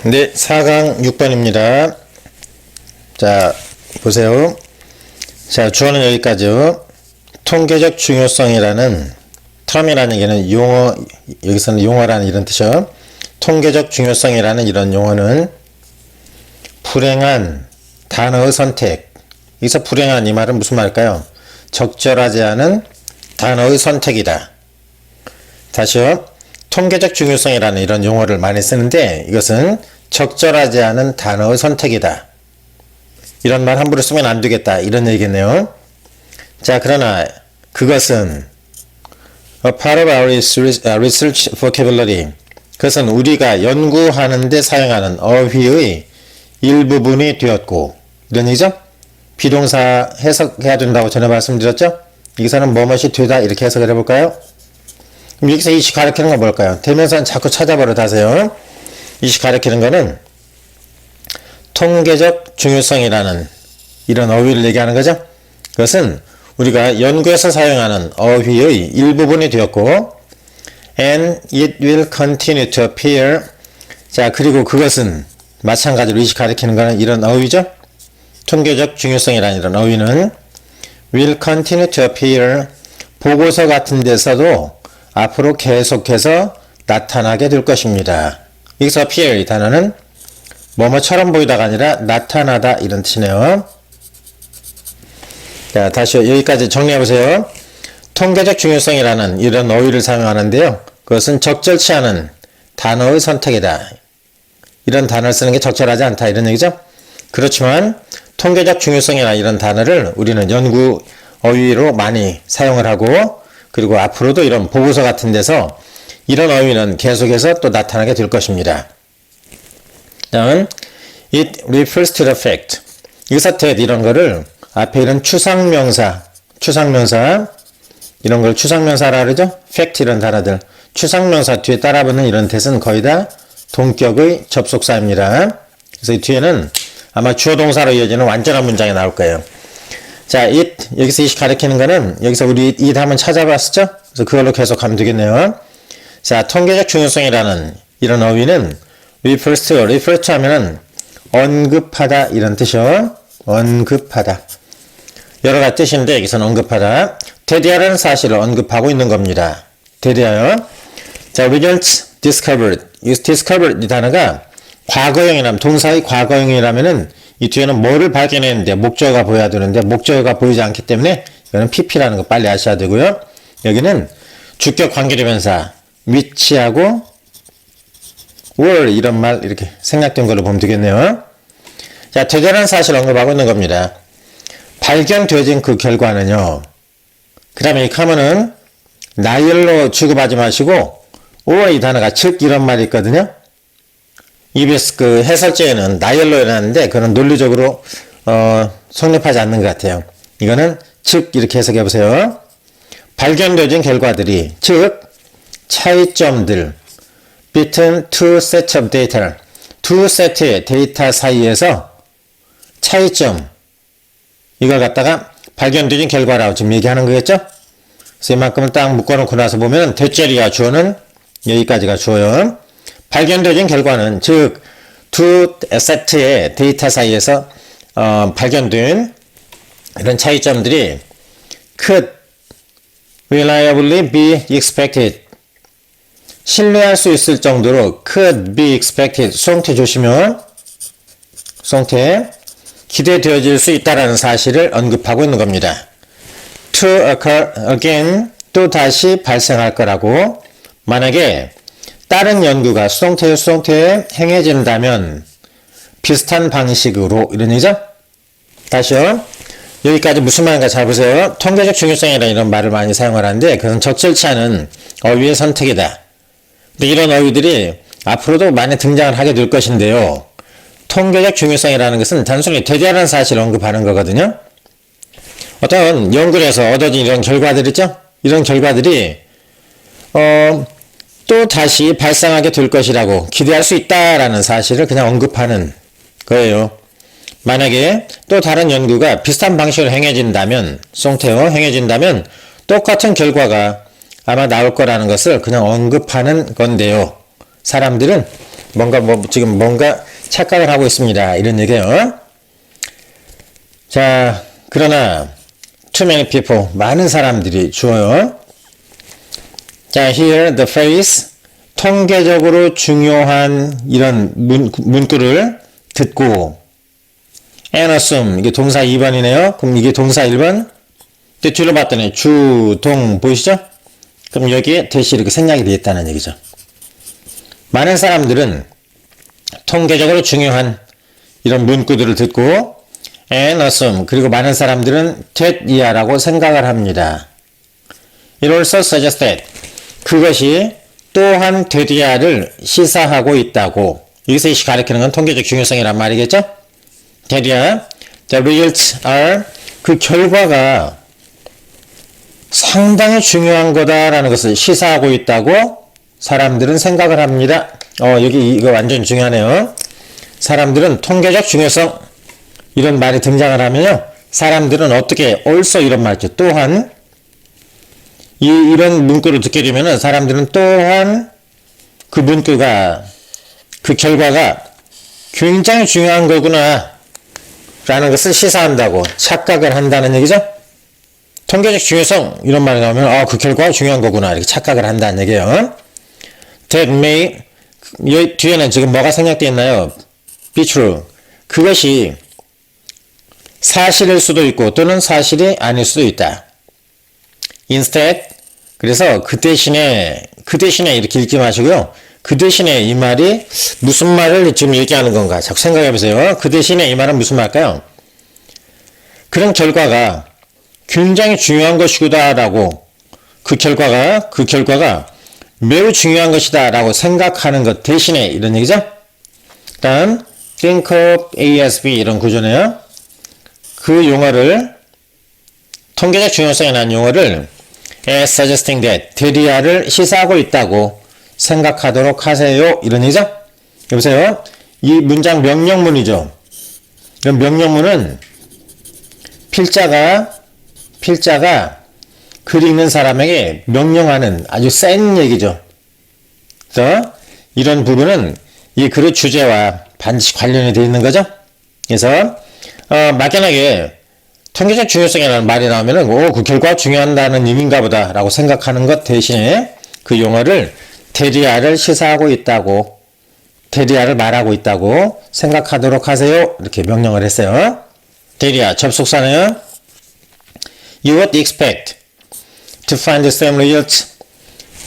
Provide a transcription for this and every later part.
네, 4강 6번입니다. 자, 보세요. 자, 주어는 여기까지요. 통계적 중요성이라는 term이라는 얘기는 용어, 여기서는 용어라는 이런 뜻이요. 통계적 중요성이라는 이런 용어는 불행한 단어의 선택. 여기서 불행한 이 말은 무슨 말일까요? 적절하지 않은 단어의 선택이다. 다시요. 통계적 중요성이라는 이런 용어를 많이 쓰는데 이것은 적절하지 않은 단어의 선택이다. 이런 말 함부로 쓰면 안 되겠다. 이런 얘기겠네요. 자, 그러나 그것은 a part of our research vocabulary. 그것은 우리가 연구하는 데 사용하는 어휘의 일부분이 되었고, 이런 얘기죠? 비동사 해석해야 된다고 전에 말씀드렸죠? 여기서는 뭐뭇이 되다 이렇게 해석을 해볼까요? 그럼 여기서 이시 가리키는 건 뭘까요? 대명사는 자꾸 찾아버릇 하세요. 이시 가리키는 거는 통계적 중요성이라는 이런 어휘를 얘기하는 거죠. 그것은 우리가 연구에서 사용하는 어휘의 일부분이 되었고 and it will continue to appear. 자, 그리고 그것은 마찬가지로 이시 가리키는 거는 이런 어휘죠. 통계적 중요성이라는 이런 어휘는 will continue to appear. 보고서 같은 데서도 앞으로 계속해서 나타나게 될 것입니다. 여기서 appear 이 단어는 뭐뭐처럼 보이다가 아니라 나타나다 이런 뜻이네요. 자, 다시 여기까지 정리해보세요. 통계적 중요성이라는 이런 어휘를 사용하는데요. 그것은 적절치 않은 단어의 선택이다. 이런 단어를 쓰는 게 적절하지 않다 이런 얘기죠. 그렇지만 통계적 중요성이나 이런 단어를 우리는 연구 어휘로 많이 사용을 하고 그리고 앞으로도 이런 보고서 같은 데서 이런 어휘는 계속해서 또 나타나게 될 것입니다. 다음, it refers to the fact. 여기서 that 이런 거를 앞에 이런 추상명사 이런 걸 추상명사라 그러죠? fact 이런 단어들 추상명사 뒤에 따라붙는 이런 that은 거의 다 동격의 접속사입니다. 그래서 이 뒤에는 아마 주어 동사로 이어지는 완전한 문장이 나올 거예요. 자, it 여기서 이 가리키는 거는 여기서 우리 it 한번 찾아봤었죠? 그래서 그걸로 계속 가면 되겠네요. 자, 통계적 중요성이라는 이런 어휘는 refer to 하면은 언급하다 이런 뜻이요. 언급하다. 여러 가지 뜻인데 여기서는 언급하다. 대대하라는 사실을 언급하고 있는 겁니다. 대대하여. 자, results discovered. 이 discovered 이 단어가 과거형이라면 동사의 과거형이라면은 이 뒤에는 뭐를 발견했는데 목적어가 보여야 되는데 목적어가 보이지 않기 때문에 이거는 pp라는 거 빨리 아셔야 되고요. 여기는 주격 관계대명사 which하고 were 이런 말 이렇게 생략된 걸로 보면 되겠네요. 자, 대단한 사실을 언급하고 있는 겁니다. 발견되어진 그 결과는요. 그 다음에 이 카면은 나열로 취급하지 마시고 or 이 단어가 즉 이런 말이 있거든요. EBS 그 해설제에는 나열로 해놨는데 그건 논리적으로 성립하지 않는 것 같아요. 이거는 즉 이렇게 해석해 보세요. 발견되어진 결과들이 즉 차이점들 between two sets of data 두 세트의 데이터 사이에서 차이점 이걸 갖다가 발견되어진 결과라고 지금 얘기하는 거겠죠? 그래서 이만큼은 딱 묶어놓고 나서 보면 대절이야 주어는 여기까지가 주어요. 발견되어진 결과는 즉 두 세트의 데이터 사이에서 발견된 이런 차이점들이 could reliably be expected 신뢰할 수 있을 정도로 could be expected 수동태 조시면 수동태 기대되어질 수 있다라는 사실을 언급하고 있는 겁니다. to occur again 또 다시 발생할 거라고 만약에 다른 연구가 수동태에 행해진다면 비슷한 방식으로 이런 얘기죠? 다시요. 여기까지 무슨 말인가 잘 보세요. 통계적 중요성이라는 이런 말을 많이 사용을 하는데 그건 적절치 않은 어휘의 선택이다. 근데 이런 어휘들이 앞으로도 많이 등장을 하게 될 것인데요. 통계적 중요성이라는 것은 단순히 대대하는 사실을 언급하는 거거든요. 어떤 연구를 해서 얻어진 이런 결과들 있죠? 이런 결과들이 또 다시 발생하게 될 것이라고 기대할 수 있다라는 사실을 그냥 언급하는 거예요. 만약에 또 다른 연구가 비슷한 방식으로 행해진다면 수동태로 행해진다면 똑같은 결과가 아마 나올 거라는 것을 그냥 언급하는 건데요. 사람들은 지금 뭔가 착각을 하고 있습니다. 이런 얘기예요. 자, 그러나 too many people, 많은 사람들이 주어요. 자, here the phrase, 통계적으로 중요한 이런 문구를 듣고 and assume, 이게 동사 2번이네요. 그럼 이게 동사 1번. 근데 뒤로 봤더니 주, 동 보이시죠? 그럼 여기에 대시 이렇게 생략이 되어 있다는 얘기죠. 많은 사람들은 통계적으로 중요한 이런 문구들을 듣고 and assume, 그리고 많은 사람들은 that 이하라고 생각을 합니다. It also suggests that, 그것이 또한 that 이하를 시사하고 있다고. 여기서 이 가리키는 건 통계적 중요성이란 말이겠죠? that 이하, the results are, 그 결과가 상당히 중요한 거다라는 것을 시사하고 있다고 사람들은 생각을 합니다. 여기 이거 완전 중요하네요. 사람들은 통계적 중요성, 이런 말이 등장을 하면요, 사람들은 어떻게 also 이런 말이죠. 또한 이런 문구를 듣게 되면은 사람들은 또한 그 문구가, 그 결과가 굉장히 중요한 거구나 라는 것을 시사한다고 착각을 한다는 얘기죠. 통계적 중요성 이런 말이 나오면 그 결과가 중요한 거구나 이렇게 착각을 한다는 얘기예요. That may, 여기 뒤에는 지금 뭐가 생략되어 있나요? Be true, 그것이 사실일 수도 있고 또는 사실이 아닐 수도 있다. Instead, 그래서 그 대신에 이렇게 읽지 마시고요. 그 대신에 이 말이 무슨 말을 지금 얘기하는 건가 자꾸 생각해 보세요. 그 대신에 이 말은 무슨 말일까요? 그런 결과가 굉장히 중요한 것이구나 라고, 그 결과가 매우 중요한 것이다 라고 생각하는 것 대신에 이런 얘기죠. 다음 think of A as B 이런 구조네요. 그 용어를, 통계적 중요성에 대한 용어를 as suggesting that, 대리아를 시사하고 있다고 생각하도록 하세요 이런 얘기죠. 여보세요, 이 문장 명령문이죠. 그럼 명령문은 필자가 글 읽는 사람에게 명령하는 아주 센 얘기죠. 그래서 이런 부분은 이 글의 주제와 반드시 관련이 되어 있는 거죠. 그래서 막연하게 통계적 중요성이라는 말이 나오면은 그 결과가 중요하다는 의미인가 보다 라고 생각하는 것 대신에 그 용어를 대리아를 시사하고 있다고, 대리아를 말하고 있다고 생각하도록 하세요 이렇게 명령을 했어요. 대리아 접속사네요. You would expect to find the same results.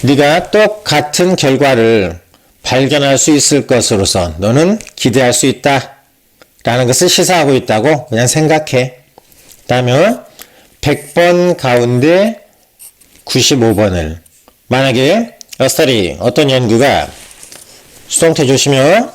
네가 똑같은 결과를 발견할 수 있을 것으로서 너는 기대할 수 있다 라는 것을 시사하고 있다고 그냥 생각해. 다음에 100번 가운데 95번을, 만약에 어떤 연구가 수동태 조심해요.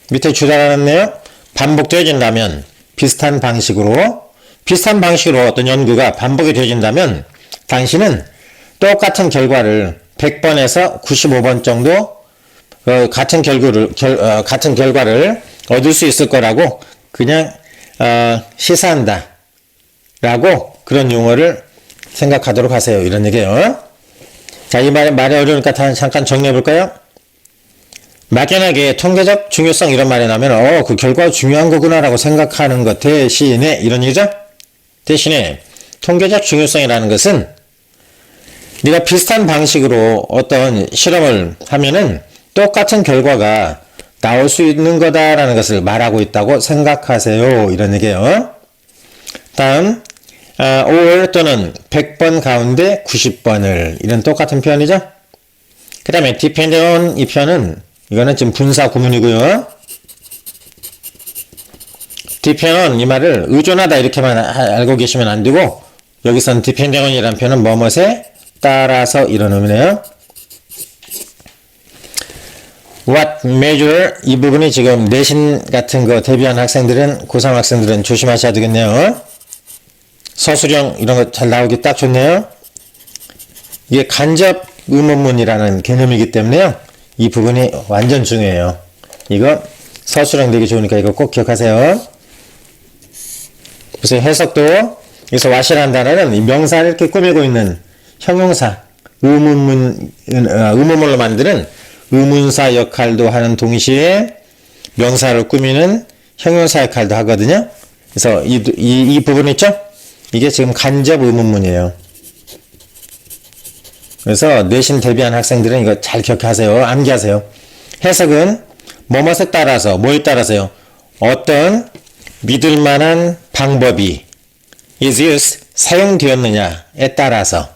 밑에 줄 달아놨네요. 반복되어진다면, 비슷한 방식으로 어떤 연구가 반복이 되어진다면 당신은 똑같은 결과를 100번에서 95번 정도 같은 결과를 얻을 수 있을 거라고 그냥 시사한다 라고 그런 용어를 생각하도록 하세요 이런 얘기예요. 자, 이 말이 어려우니까 잠깐 정리해 볼까요? 막연하게 통계적 중요성 이런 말이 나면 그 결과가 중요한 거구나 라고 생각하는 것 대신에 이런 얘기죠. 대신에 통계적 중요성이라는 것은 네가 비슷한 방식으로 어떤 실험을 하면은 똑같은 결과가 나올 수 있는 거다라는 것을 말하고 있다고 생각하세요 이런 얘기예요. 다음 or 또는 100번 가운데 90번을, 이런 똑같은 표현이죠. 그 다음에 depend on, 이 표현은 이거는 지금 분사 구문이고요. depend on 이 말을 의존하다 이렇게만 알고 계시면 안 되고, 여기서는 depend on 이라는 표현은 뭐뭇에 따라서 이런 의미네요. what measure, 이 부분이 지금 내신 같은 거 대비한 학생들은, 고3 학생들은 조심하셔야 되겠네요. 서술형 이런 거 잘 나오기 딱 좋네요. 이게 간접 의문문이라는 개념이기 때문에요. 이 부분이 완전 중요해요. 이거 서술형 되기 좋으니까 이거 꼭 기억하세요. 그래서 해석도, 여기서 what이라는 단어는 이 명사를 이렇게 꾸미고 있는 형용사, 의문문으로 만드는 의문사 역할도 하는 동시에 명사를 꾸미는 형용사 역할도 하거든요. 그래서 이 부분 있죠? 이게 지금 간접 의문문이에요. 그래서 내신 대비한 학생들은 이거 잘 기억하세요. 암기하세요. 해석은 뭐뭐에 따라서, 뭐에 따라서요? 어떤 믿을만한 방법이 is used, 사용되었느냐에 따라서,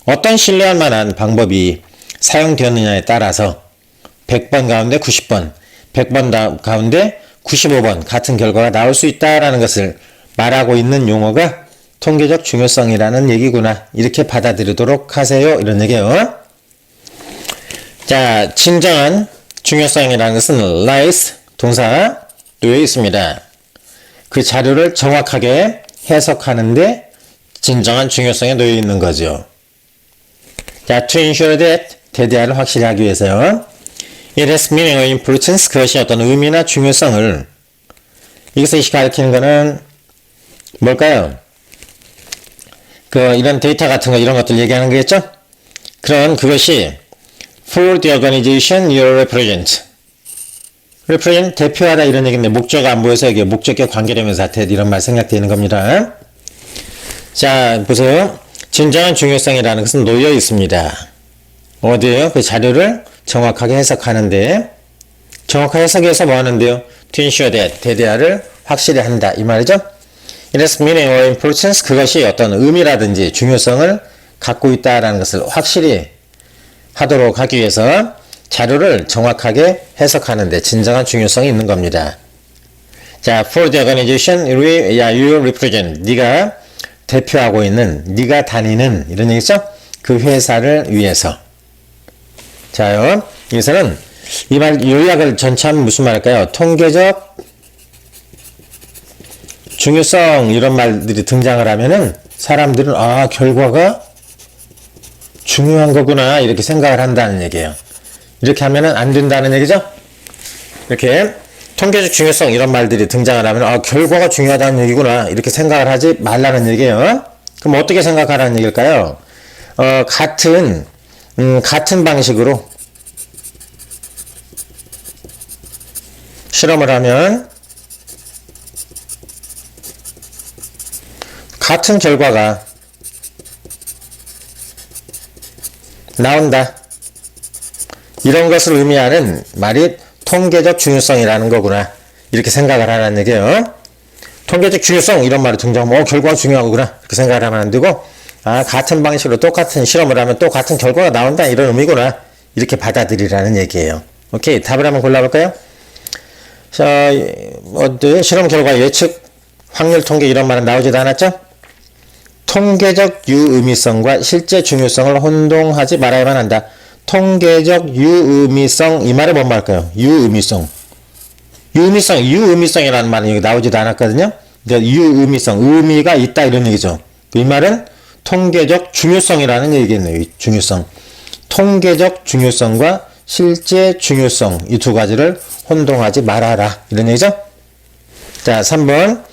어떤 신뢰할 만한 방법이 사용되었느냐에 따라서 100번 가운데 90번, 100번 가운데 95번 같은 결과가 나올 수 있다라는 것을 말하고 있는 용어가 통계적 중요성이라는 얘기구나. 이렇게 받아들이도록 하세요. 이런 얘기예요. 자, 진정한 중요성이라는 것은 lies 동사 놓여 있습니다. 그 자료를 정확하게 해석하는데 진정한 중요성에 놓여 있는 거죠. 자, to ensure that 대대화를 확실히 하기 위해서요. It has meaning or importance. 그것이 어떤 의미나 중요성을, 이것이 가리키는 것은 뭘까요? 이런 데이터 같은 거, 이런 것들 얘기하는 거겠죠? 그런 그것이 for the organization you represent. represent, 대표하다 이런 얘기인데, 목적어 안 보여서 이게 목적격 관계대명사 이런 말 생략되는 겁니다. 자, 보세요. 진정한 중요성이라는 것은 놓여 있습니다. 어디에요? 그 자료를 정확하게 해석하는데, 정확하게 해석해서 뭐 하는데요? To ensure that, 대대화를 확실히 한다. 이 말이죠? It has meaning or importance. 그것이 어떤 의미라든지 중요성을 갖고 있다라는 것을 확실히 하도록 하기 위해서 자료를 정확하게 해석하는데 진정한 중요성이 있는 겁니다. 자, for the organization you represent. 네가 대표하고 있는, 네가 다니는, 이런 얘기죠? 그 회사를 위해서. 자요, 여기서는 이 말, 요약을 전체하면 무슨 말일까요? 통계적 중요성, 이런 말들이 등장을 하면은 사람들은 결과가 중요한 거구나, 이렇게 생각을 한다는 얘기예요. 이렇게 하면은 안 된다는 얘기죠? 이렇게 통계적 중요성, 이런 말들이 등장을 하면 결과가 중요하다는 얘기구나, 이렇게 생각을 하지 말라는 얘기예요. 그럼 어떻게 생각하라는 얘기일까요? 같은 방식으로 실험을 하면 같은 결과가 나온다. 이런 것을 의미하는 말이 통계적 중요성이라는 거구나, 이렇게 생각을 하라는 얘기예요. 통계적 중요성, 이런 말이 등장하면 결과가 중요하구나, 이렇게 생각을 하면 안 되고, 같은 방식으로 똑같은 실험을 하면 또 같은 결과가 나온다, 이런 의미구나, 이렇게 받아들이라는 얘기예요. 오케이, 답을 한번 골라볼까요? 자, 실험 결과 예측, 확률 통계, 이런 말은 나오지도 않았죠? 통계적 유의미성과 실제 중요성을 혼동하지 말아야만 한다. 통계적 유의미성, 이 말이 뭔 말일까요? 유의미성. 유의미성이라는 말은 여기 나오지도 않았거든요? 그러니까 유의미성, 의미가 있다, 이런 얘기죠. 이 말은 통계적 중요성이라는 얘기겠네요. 중요성. 통계적 중요성과 실제 중요성, 이 두 가지를 혼동하지 말아라, 이런 얘기죠. 자, 3번.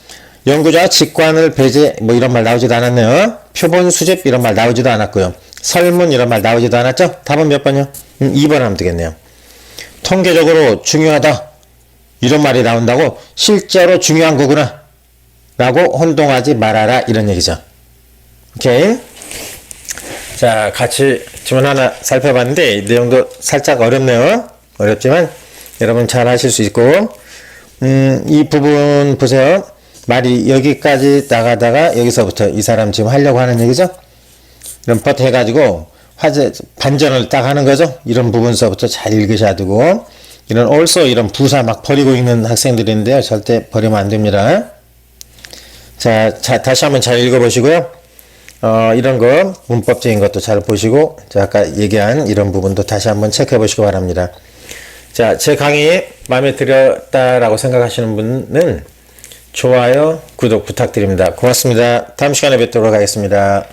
연구자 직관을 배제, 이런 말 나오지도 않았네요. 표본 수집, 이런 말 나오지도 않았고요. 설문, 이런 말 나오지도 않았죠? 답은 몇 번이요? 2번 하면 되겠네요. 통계적으로 중요하다, 이런 말이 나온다고 실제로 중요한 거구나 라고 혼동하지 말아라, 이런 얘기죠. 오케이. 자, 같이 질문 하나 살펴봤는데 이 내용도 살짝 어렵네요. 어렵지만 여러분 잘 하실 수 있고, 이 부분 보세요. 말이 여기까지 나가다가 여기서부터 이 사람 지금 하려고 하는 얘기죠? 이런 버 해가지고 반전을 딱 하는 거죠? 이런 부분서부터 잘 읽으셔야 되고, 이런 also, 이런 부사 막 버리고 있는 학생들인데요. 절대 버리면 안 됩니다. 자, 다시 한번 잘 읽어보시고요. 이런 거, 문법적인 것도 잘 보시고, 아까 얘기한 이런 부분도 다시 한번 체크해 보시기 바랍니다. 자, 제 강의 마음에 들었다라고 생각하시는 분은 좋아요, 구독 부탁드립니다. 고맙습니다. 다음 시간에 뵙도록 하겠습니다.